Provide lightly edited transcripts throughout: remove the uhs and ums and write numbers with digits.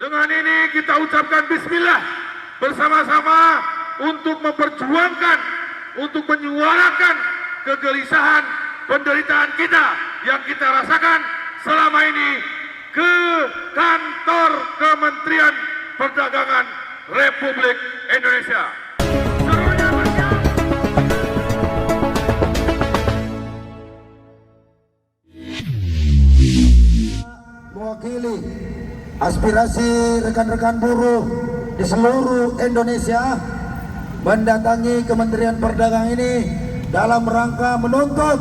Dengan ini kita ucapkan bismillah bersama-sama untuk memperjuangkan, untuk menyuarakan kegelisahan, penderitaan kita yang kita rasakan selama ini ke kantor Kementerian Perdagangan Republik Indonesia. Mewakili aspirasi rekan-rekan buruh di seluruh Indonesia mendatangi Kementerian Perdagangan ini dalam rangka menuntut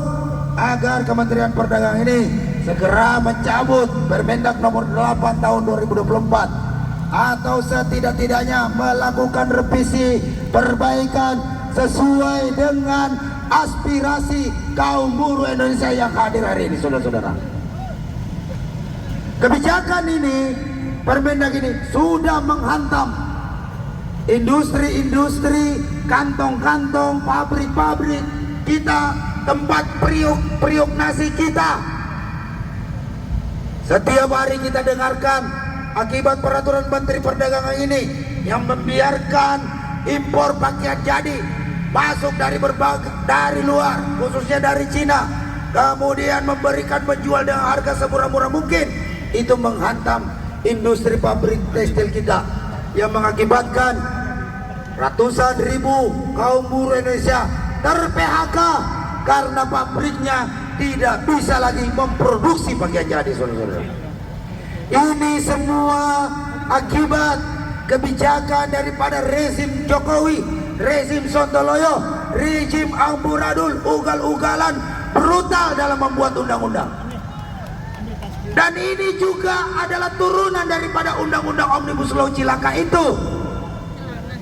agar Kementerian Perdagangan ini segera mencabut Permendak nomor 8 tahun 2024 atau setidak-tidaknya melakukan revisi perbaikan sesuai dengan aspirasi kaum buruh Indonesia yang hadir hari ini, saudara-saudara. Kebijakan ini, Permendak ini sudah menghantam industri-industri, kantong-kantong, pabrik-pabrik kita, tempat periuk nasi kita. Setiap hari kita dengarkan akibat peraturan Menteri Perdagangan ini yang membiarkan impor pakaian jadi masuk dari luar, khususnya dari Cina, kemudian memberikan menjual dengan harga semurah-murah mungkin. Itu menghantam industri pabrik tekstil kita yang mengakibatkan ratusan ribu kaum buruh Indonesia ter-PHK karena pabriknya tidak bisa lagi memproduksi pakaian jadi, saudara-saudara. Ini semua akibat kebijakan daripada rezim Jokowi, rezim Sontoloyo, rezim amburadul, ugal-ugalan, brutal dalam membuat undang-undang. Dan ini juga adalah turunan daripada undang-undang Omnibus Law Cilaka itu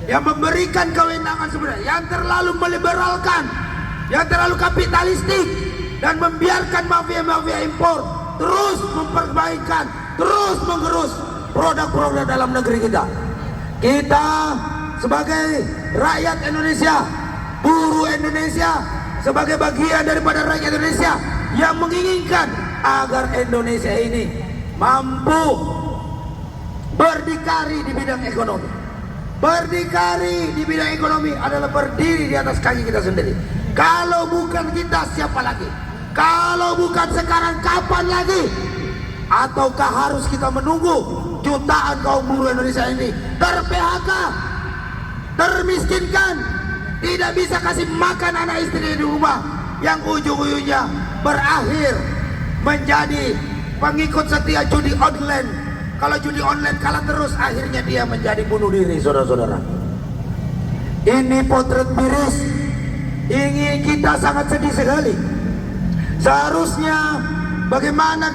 yang memberikan kewenangan sebenarnya, yang terlalu meliberalkan, yang terlalu kapitalistik, dan membiarkan mafia-mafia impor terus memperbaikan, terus menggerus produk-produk dalam negeri kita. Kita sebagai rakyat Indonesia, buruh Indonesia, sebagai bagian daripada rakyat Indonesia yang menginginkan agar Indonesia ini mampu berdikari di bidang ekonomi. Berdikari di bidang ekonomi adalah berdiri di atas kaki kita sendiri. Kalau bukan kita, siapa lagi? Kalau bukan sekarang, kapan lagi? Ataukah harus kita menunggu jutaan kaum buruh Indonesia ini ter-PHK, termiskinkan, tidak bisa kasih makan anak istri di rumah, yang ujung-ujungnya berakhir menjadi pengikut setia judi online. Kalau judi online kalah terus, akhirnya dia menjadi bunuh diri, saudara-saudara. Ini potret miris. Ini kita sangat sedih sekali. Seharusnya bagaimana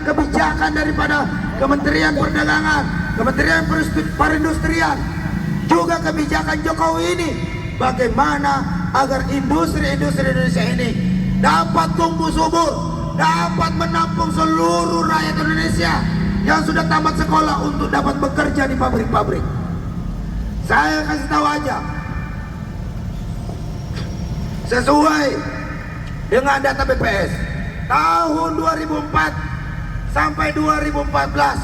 kebijakan daripada Kementerian Perdagangan, Kementerian Perindustrian, juga kebijakan Jokowi ini, bagaimana agar industri-industri Indonesia ini dapat tumbuh subur, dapat menampung seluruh rakyat Indonesia yang sudah tamat sekolah untuk dapat bekerja di pabrik-pabrik. Saya kasih tahu aja, sesuai dengan data BPS tahun 2004 sampai 2014,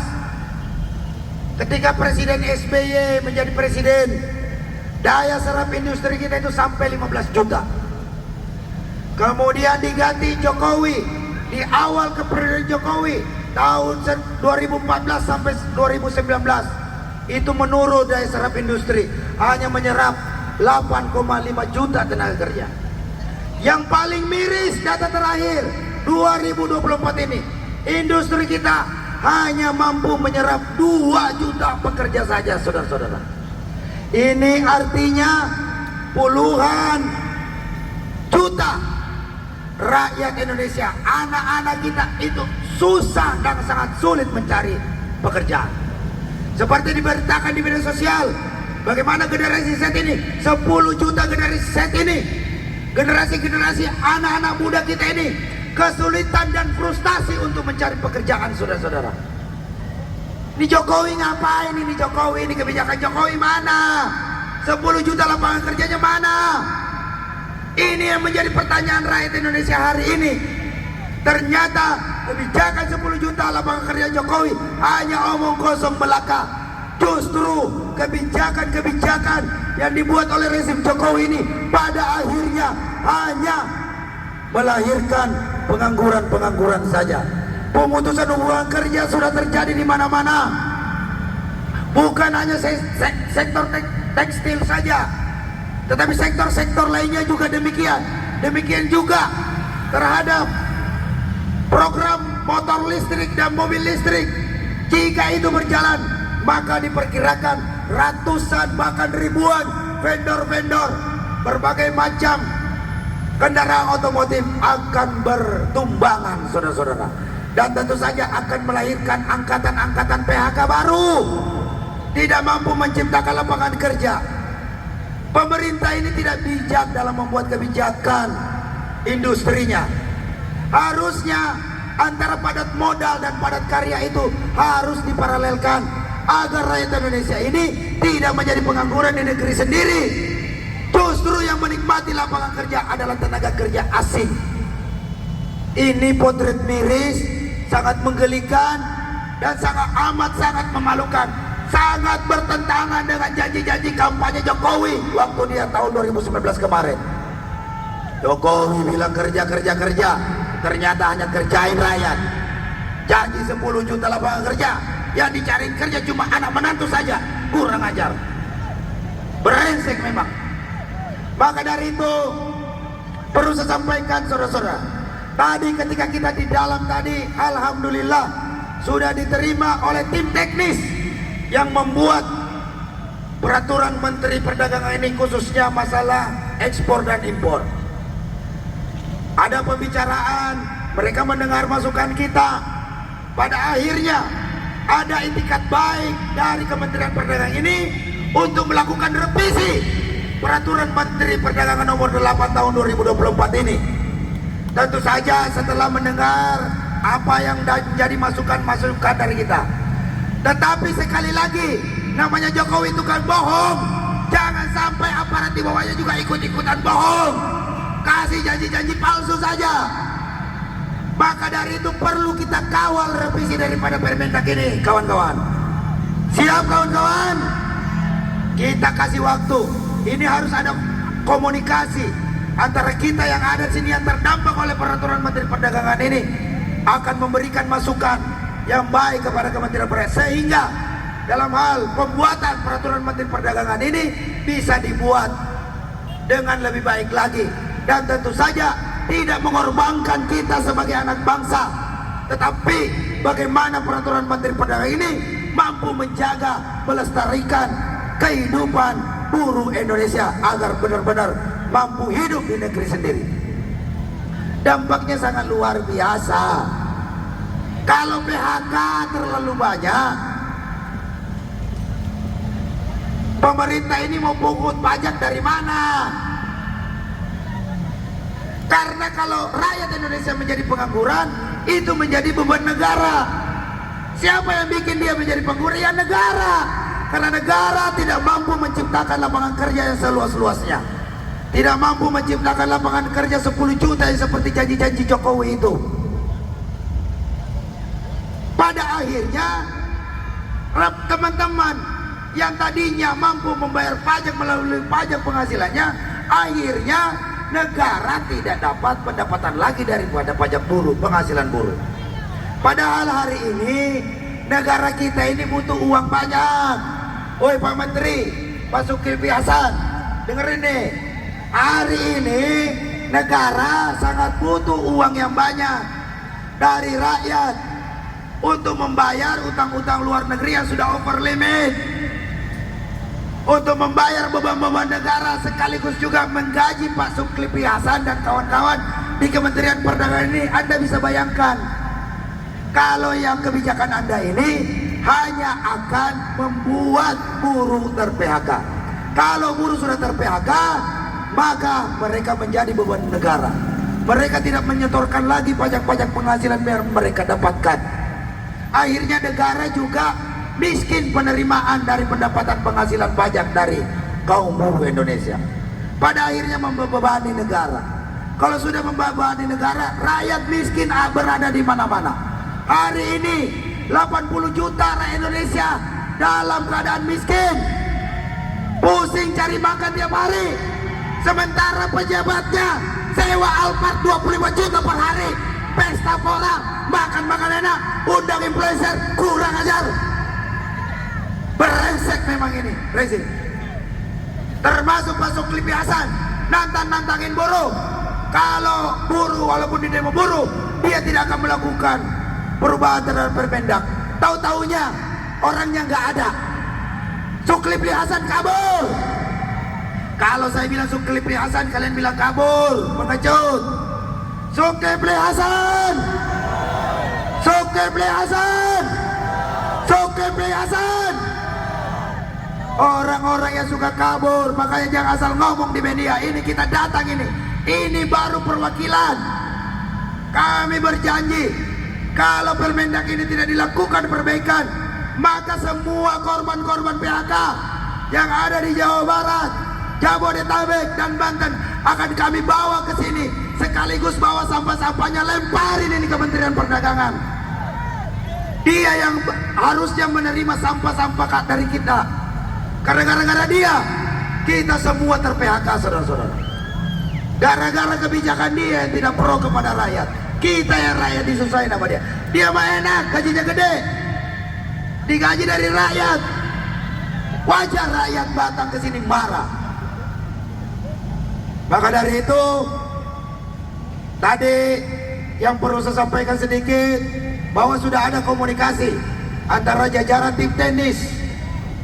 ketika Presiden SBY menjadi presiden, daya serap industri kita itu sampai 15 juta. Kemudian diganti Jokowi, di awal kepemimpinan Jokowi tahun 2014 sampai 2019 itu menurun daya serap industri, hanya menyerap 8,5 juta tenaga kerja. Yang paling miris data terakhir 2024 ini, industri kita hanya mampu menyerap 2 juta pekerja saja, saudara-saudara. Ini artinya puluhan juta rakyat Indonesia, anak-anak kita itu susah dan sangat sulit mencari pekerjaan. Seperti diberitakan di media sosial, bagaimana generasi Z ini, 10 juta generasi Z ini, generasi-generasi anak-anak muda kita ini kesulitan dan frustasi untuk mencari pekerjaan, saudara-saudara. Ini Jokowi ngapain ini? Jokowi ini, kebijakan Jokowi mana? 10 juta lapangan kerjanya mana? Ini yang menjadi pertanyaan rakyat Indonesia hari ini. Ternyata kebijakan 10 juta lapangan kerja Jokowi hanya omong kosong belaka. Justru kebijakan-kebijakan yang dibuat oleh rezim Jokowi ini pada akhirnya hanya melahirkan pengangguran-pengangguran saja. Pemutusan hubungan kerja sudah terjadi di mana-mana. Bukan hanya sektor tekstil saja, tetapi sektor-sektor lainnya juga demikian. Demikian juga terhadap program motor listrik dan mobil listrik. Jika itu berjalan, maka diperkirakan ratusan bahkan ribuan vendor-vendor berbagai macam kendaraan otomotif akan bertumbangan, saudara-saudara. Dan tentu saja akan melahirkan angkatan-angkatan PHK baru. Tidak mampu menciptakan lapangan kerja. Pemerintah ini tidak bijak dalam membuat kebijakan industrinya. Harusnya antara padat modal dan padat karya itu harus diparalelkan agar rakyat Indonesia ini tidak menjadi pengangguran di negeri sendiri. Justru yang menikmati lapangan kerja adalah tenaga kerja asing. Ini potret miris, sangat menggelikan dan sangat memalukan. Sangat bertentangan dengan janji-janji kampanye Jokowi waktu dia tahun 2019 kemarin. Jokowi bilang kerja, ternyata hanya kerjain rakyat. Janji 10 juta lapangan kerja, yang dicari kerja cuma anak menantu saja. Kurang ajar, brengsek memang. Maka dari itu perlu saya sampaikan, saudara-saudara, tadi ketika kita di dalam tadi, alhamdulillah sudah diterima oleh tim teknis yang membuat peraturan Menteri Perdagangan ini, khususnya masalah ekspor dan impor. Ada pembicaraan, mereka mendengar masukan kita. Pada akhirnya ada itikat baik dari Kementerian Perdagangan ini untuk melakukan revisi peraturan Menteri Perdagangan nomor 8 tahun 2024 ini. Tentu saja setelah mendengar apa yang jadi masukan-masukan dari kita. Tetapi sekali lagi, namanya Jokowi itu kan bohong. Jangan sampai aparat di bawahnya juga ikut-ikutan bohong, kasih janji-janji palsu saja. Maka dari itu perlu kita kawal revisi daripada Permendak ini, kawan-kawan. Siap, kawan-kawan? Kita kasih waktu. Ini harus ada komunikasi antara kita yang ada di sini yang terdampak oleh peraturan Menteri Perdagangan ini, akan memberikan masukan yang baik kepada Kementerian Perdagangan, sehingga dalam hal pembuatan peraturan Menteri Perdagangan ini bisa dibuat dengan lebih baik lagi, dan tentu saja tidak mengorbankan kita sebagai anak bangsa, tetapi bagaimana peraturan Menteri Perdagangan ini mampu menjaga, melestarikan kehidupan buruh Indonesia agar benar-benar mampu hidup di negeri sendiri. Dampaknya sangat luar biasa. Kalau PHK terlalu banyak, pemerintah ini mau pungut pajak dari mana? Karena kalau rakyat Indonesia menjadi pengangguran, itu menjadi beban negara. Siapa yang bikin dia menjadi pengangguran? Ya negara. Karena negara tidak mampu menciptakan lapangan kerja yang seluas-luasnya, tidak mampu menciptakan lapangan kerja 10 juta yang seperti janji-janji Jokowi itu. Pada akhirnya teman-teman yang tadinya mampu membayar pajak melalui pajak penghasilannya, akhirnya negara tidak dapat pendapatan lagi daripada pajak buruh, penghasilan buruh. Padahal hari ini negara kita ini butuh uang banyak. Woi Pak Menteri, Pak Zulkifli Hasan, dengerin nih. Hari ini negara sangat butuh uang yang banyak dari rakyat untuk membayar utang-utang luar negeri yang sudah over limit, untuk membayar beban-beban negara, sekaligus juga menggaji Pak Zulkifli Hasan dan kawan-kawan di Kementerian Perdagangan ini. Anda bisa bayangkan kalau yang kebijakan Anda ini hanya akan membuat buruh ter-PHK. Kalau buruh sudah ter-PHK, maka mereka menjadi beban negara. Mereka tidak menyetorkan lagi pajak-pajak penghasilan yang mereka dapatkan. Akhirnya negara juga miskin penerimaan dari pendapatan penghasilan pajak dari kaum buruh Indonesia. Pada akhirnya membebani negara. Kalau sudah membebani negara, rakyat miskin berada di mana-mana. Hari ini 80 juta rakyat Indonesia dalam keadaan miskin, pusing cari makan tiap hari. Sementara pejabatnya sewa Alphard 25 juta per hari, pesta pora, makan enak, undang influencer, kurang ajar. Brengsek memang ini rezim. Termasuk masuk Klipi Hasan, nantangin buruh. Kalau buruh, walaupun di demo buruh, dia tidak akan melakukan perubahan terhadap Permendak. Tahu-taunya orangnya nggak ada. Zulkifli Hasan kabur. Kalau saya bilang Zulkifli Hasan, kalian bilang kabur, pengecut. Zulkifli Hasan, Zulkifli Hasan, Zulkifli Hasan. Orang-orang yang suka kabur, makanya jangan asal ngomong di media. Ini kita datang ini baru perwakilan. Kami berjanji, kalau Permendak ini tidak dilakukan perbaikan, maka semua korban-korban PHK yang ada di Jawa Barat, Jabodetabek dan Banten akan kami bawa ke sini, sekaligus bawa sampah-sampahnya, lemparin ini Kementerian Perdagangan. Dia yang harusnya menerima sampah-sampah dari kita. Karena gara-gara dia, kita semua ter-PHK, saudara-saudara. Gara-gara kebijakan dia yang tidak pro kepada rakyat. Kita yang rakyat disusahin sama dia. Dia mah enak, gajinya gede, digaji dari rakyat. Wajar rakyat Batang ke sini marah. Maka dari itu, tadi yang perlu saya sampaikan sedikit, bahwa sudah ada komunikasi antara jajaran tim teknis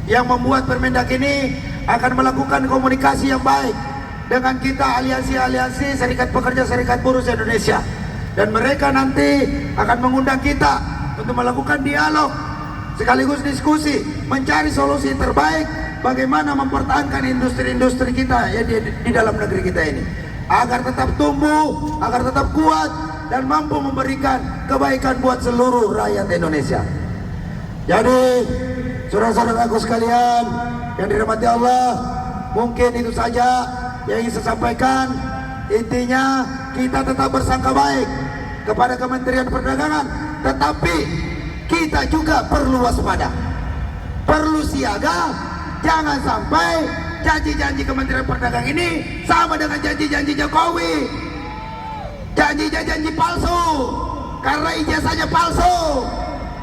yang membuat Permendak ini akan melakukan komunikasi yang baik dengan kita, aliansi-aliansi serikat pekerja, serikat buruh Indonesia, dan mereka nanti akan mengundang kita untuk melakukan dialog sekaligus diskusi, mencari solusi terbaik bagaimana mempertahankan industri-industri kita ya di dalam negeri kita ini agar tetap tumbuh, agar tetap kuat dan mampu memberikan kebaikan buat seluruh rakyat Indonesia. Jadi saudara-saudaraku sekalian yang dirahmati Allah, mungkin itu saja yang ingin saya sampaikan. Intinya kita tetap bersangka baik kepada Kementerian Perdagangan, tetapi kita juga perlu waspada, perlu siaga. Jangan sampai janji-janji Kementerian Perdagangan ini sama dengan janji-janji Jokowi, janji-janji palsu, karena ijazahnya palsu,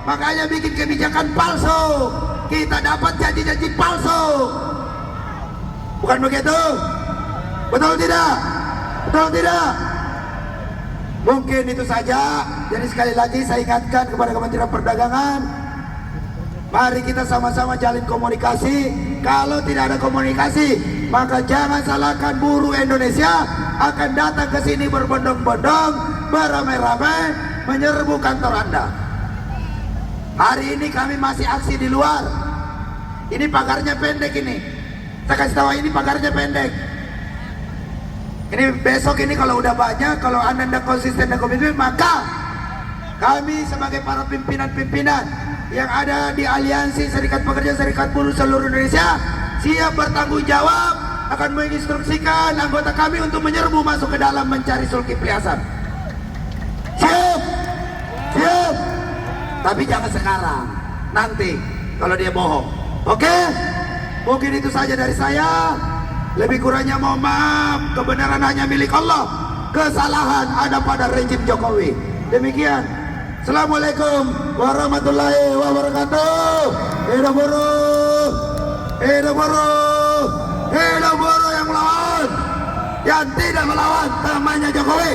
makanya bikin kebijakan palsu. Kita dapat janji-janji palsu. Bukan begitu? Betul tidak? Betul tidak? Mungkin itu saja. Jadi sekali lagi saya ingatkan kepada Kementerian Perdagangan, mari kita sama-sama jalin komunikasi. Kalau tidak ada komunikasi, maka jangan salahkan buruh Indonesia akan datang ke sini berbondong-bondong, beramai-ramai menyerbu kantor Anda. Hari ini kami masih aksi di luar. Ini pagarnya pendek ini. Saya kasih tahu, ini pagarnya pendek. Ini besok ini kalau udah banyak, kalau Anda tidak konsisten dan komitmen, maka kami sebagai para pimpinan-pimpinan yang ada di aliansi serikat pekerja, serikat buruh seluruh Indonesia siap bertanggung jawab, akan menginstruksikan anggota kami untuk menyerbu masuk ke dalam mencari Zulkifli Hasan. Siap, siap. Tapi jangan sekarang, nanti kalau dia bohong. Oke? Mungkin itu saja dari saya. Lebih kurangnya mohon maaf, kebenaran hanya milik Allah, kesalahan ada pada rejim Jokowi. Demikian. Assalamualaikum warahmatullahi wabarakatuh. Hidup buruh, hidup buruh, hidup buruh yang melawan, yang tidak melawan temannya Jokowi.